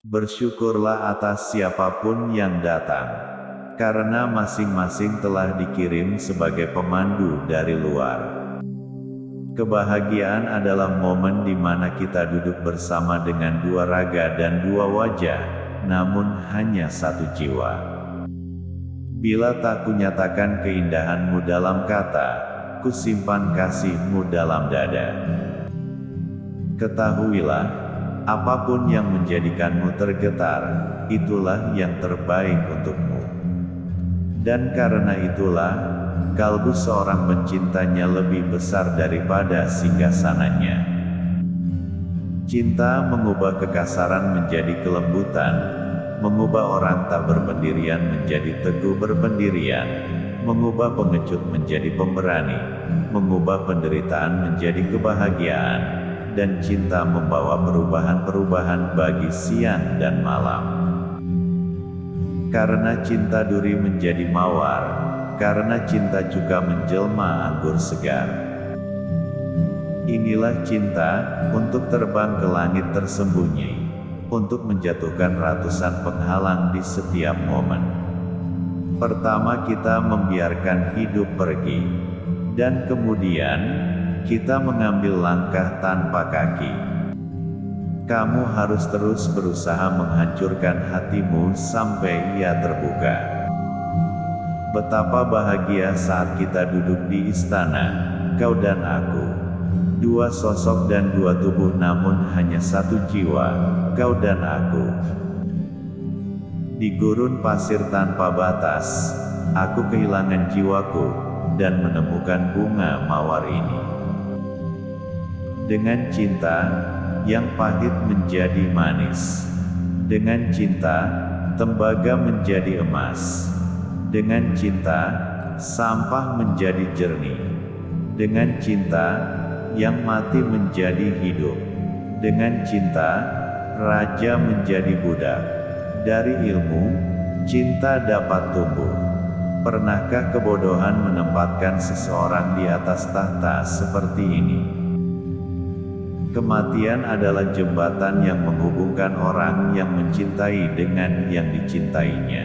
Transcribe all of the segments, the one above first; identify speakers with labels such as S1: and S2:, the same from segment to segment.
S1: Bersyukurlah atas siapapun yang datang, karena masing-masing telah dikirim sebagai pemandu dari luar. Kebahagiaan adalah momen di mana kita duduk bersama dengan dua raga dan dua wajah, namun hanya satu jiwa. Bila tak kunyatakan keindahanmu dalam kata, kusimpan kasihmu dalam dada. Ketahuilah, apapun yang menjadikanmu tergetar, itulah yang terbaik untukmu. Dan karena itulah, kalbu seorang pencintanya lebih besar daripada singgasananya. Cinta mengubah kekasaran menjadi kelembutan, mengubah orang tak berpendirian menjadi teguh berpendirian, mengubah pengecut menjadi pemberani, mengubah penderitaan menjadi kebahagiaan, dan cinta membawa perubahan-perubahan bagi siang dan malam. Karena cinta duri menjadi mawar, karena cinta juga menjelma anggur segar. Inilah cinta, untuk terbang ke langit tersembunyi, untuk menjatuhkan ratusan penghalang di setiap momen. Pertama kita membiarkan hidup pergi, dan kemudian, kita mengambil langkah tanpa kaki. Kamu harus terus berusaha menghancurkan hatimu sampai ia terbuka. Betapa bahagia saat kita duduk di istana, kau dan aku. Dua sosok dan dua tubuh namun hanya satu jiwa, kau dan aku. Di gurun pasir tanpa batas, aku kehilangan jiwaku, dan menemukan bunga mawar ini. Dengan cinta, yang pahit menjadi manis. Dengan cinta, tembaga menjadi emas. Dengan cinta, sampah menjadi jernih. Dengan cinta, yang mati menjadi hidup. Dengan cinta, raja menjadi budak. Dari ilmu, cinta dapat tumbuh. Pernahkah kebodohan menempatkan seseorang di atas tahta seperti ini? Kematian adalah jembatan yang menghubungkan orang yang mencintai dengan yang dicintainya.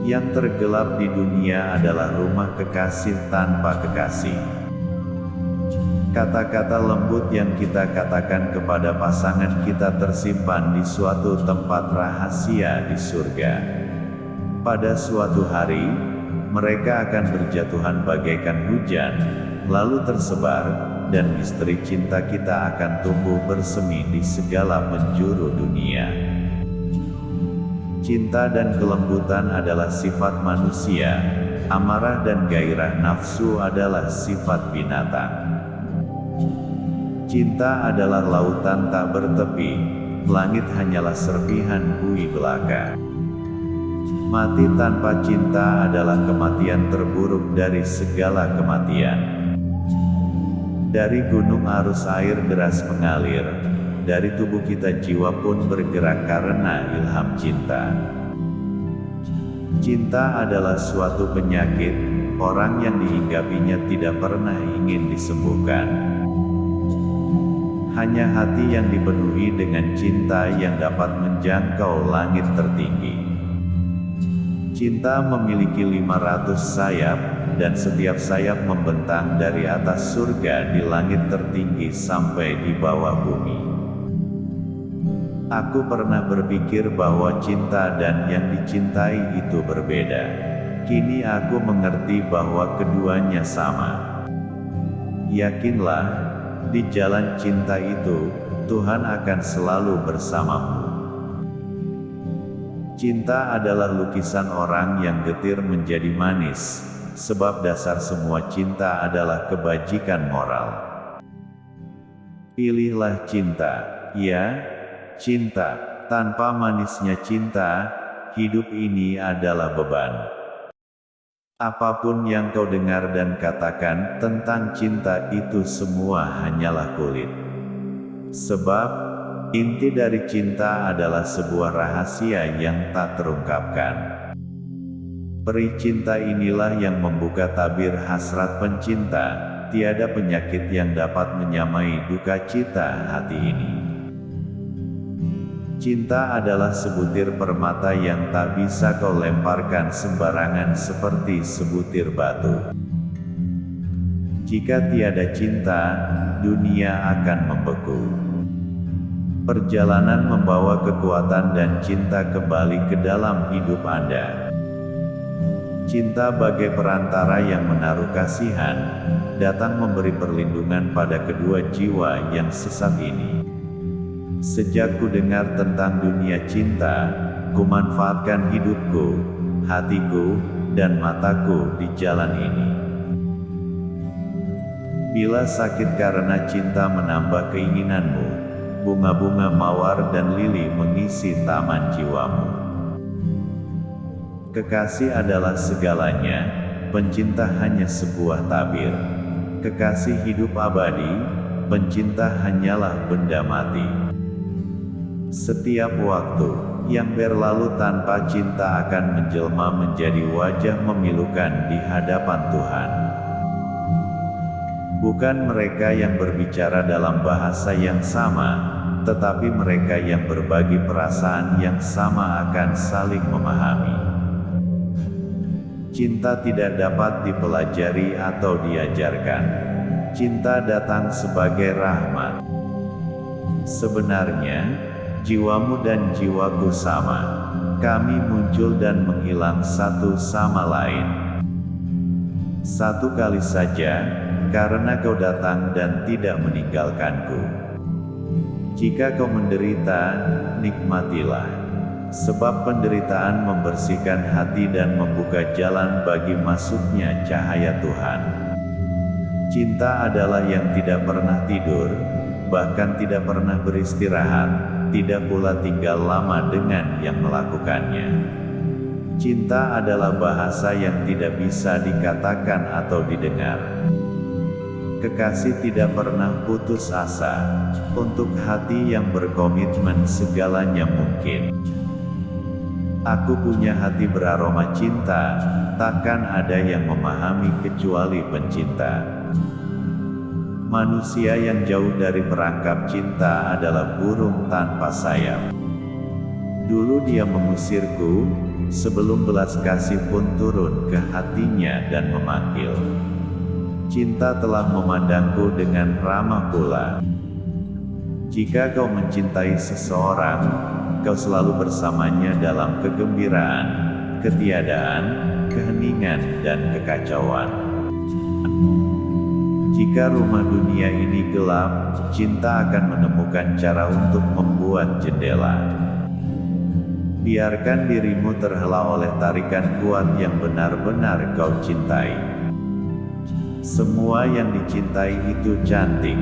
S1: Yang tergelap di dunia adalah rumah kekasih tanpa kekasih. Kata-kata lembut yang kita katakan kepada pasangan kita tersimpan di suatu tempat rahasia di surga. Pada suatu hari, mereka akan berjatuhan bagaikan hujan, lalu tersebar, dan misteri cinta kita akan tumbuh bersemi di segala penjuru dunia. Cinta dan kelembutan adalah sifat manusia, amarah dan gairah nafsu adalah sifat binatang. Cinta adalah lautan tak bertepi, langit hanyalah serpihan bui belaka. Mati tanpa cinta adalah kematian terburuk dari segala kematian. Dari gunung arus air deras mengalir, dari tubuh kita jiwa pun bergerak karena ilham cinta. Cinta adalah suatu penyakit, orang yang dihinggapinya tidak pernah ingin disembuhkan. Hanya hati yang dipenuhi dengan cinta yang dapat menjangkau langit tertinggi. Cinta memiliki 500 sayap, dan setiap sayap membentang dari atas surga di langit tertinggi sampai di bawah bumi. Aku pernah berpikir bahwa cinta dan yang dicintai itu berbeda. Kini aku mengerti bahwa keduanya sama. Yakinlah, di jalan cinta itu, Tuhan akan selalu bersamamu. Cinta adalah lukisan orang yang getir menjadi manis, sebab dasar semua cinta adalah kebajikan moral. Pilihlah cinta, ya, cinta. Tanpa manisnya cinta, hidup ini adalah beban. Apapun yang kau dengar dan katakan tentang cinta itu semua hanyalah kulit. Sebab, inti dari cinta adalah sebuah rahasia yang tak terungkapkan. Peri cinta inilah yang membuka tabir hasrat pencinta, tiada penyakit yang dapat menyamai duka cita hati ini. Cinta adalah sebutir permata yang tak bisa kau lemparkan sembarangan seperti sebutir batu. Jika tiada cinta, dunia akan membeku. Perjalanan membawa kekuatan dan cinta kembali ke dalam hidup Anda. Cinta bagai perantara yang menaruh kasihan, datang memberi perlindungan pada kedua jiwa yang sesat ini. Sejak ku dengar tentang dunia cinta, ku manfaatkan hidupku, hatiku, dan mataku di jalan ini. Bila sakit karena cinta menambah keinginanmu, bunga-bunga mawar dan lili mengisi taman jiwamu. Kekasih adalah segalanya, pencinta hanya sebuah tabir. Kekasih hidup abadi, pencinta hanyalah benda mati. Setiap waktu yang berlalu tanpa cinta akan menjelma menjadi wajah memilukan di hadapan Tuhan. Bukan mereka yang berbicara dalam bahasa yang sama, tetapi mereka yang berbagi perasaan yang sama akan saling memahami. Cinta tidak dapat dipelajari atau diajarkan. Cinta datang sebagai rahmat. Sebenarnya, jiwamu dan jiwaku sama. Kami muncul dan menghilang satu sama lain. Satu kali saja, karena kau datang dan tidak meninggalkanku. Jika kau menderita, nikmatilah. Sebab penderitaan membersihkan hati dan membuka jalan bagi masuknya cahaya Tuhan. Cinta adalah yang tidak pernah tidur, bahkan tidak pernah beristirahat, tidak pula tinggal lama dengan yang melakukannya. Cinta adalah bahasa yang tidak bisa dikatakan atau didengar. Kekasih tidak pernah putus asa. Untuk hati yang berkomitmen segalanya mungkin. Aku punya hati beraroma cinta, takkan ada yang memahami kecuali pencinta. Manusia yang jauh dari perangkap cinta adalah burung tanpa sayap. Dulu dia mengusirku, sebelum belas kasih pun turun ke hatinya dan memanggil. Cinta telah memandangku dengan ramah pula. Jika kau mencintai seseorang, kau selalu bersamanya dalam kegembiraan, ketiadaan, keheningan, dan kekacauan. Jika rumah dunia ini gelap, cinta akan menemukan cara untuk membuat jendela. Biarkan dirimu terhela oleh tarikan kuat yang benar-benar kau cintai. Semua yang dicintai itu cantik,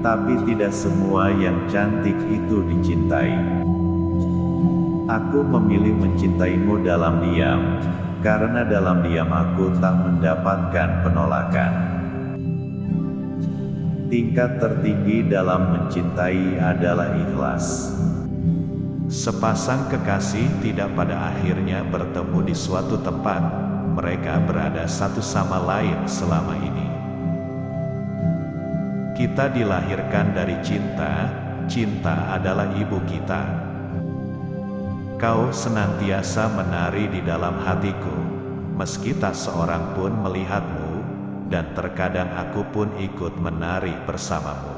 S1: tapi tidak semua yang cantik itu dicintai. Aku memilih mencintaimu dalam diam, karena dalam diam aku tak mendapatkan penolakan. Tingkat tertinggi dalam mencintai adalah ikhlas.
S2: Sepasang kekasih tidak pada akhirnya bertemu di suatu tempat, mereka berada satu sama lain selama ini. Kita dilahirkan dari cinta, cinta adalah ibu kita. Kau senantiasa menari di dalam hatiku, meski tak seorang pun melihatmu, dan terkadang aku pun ikut menari bersamamu.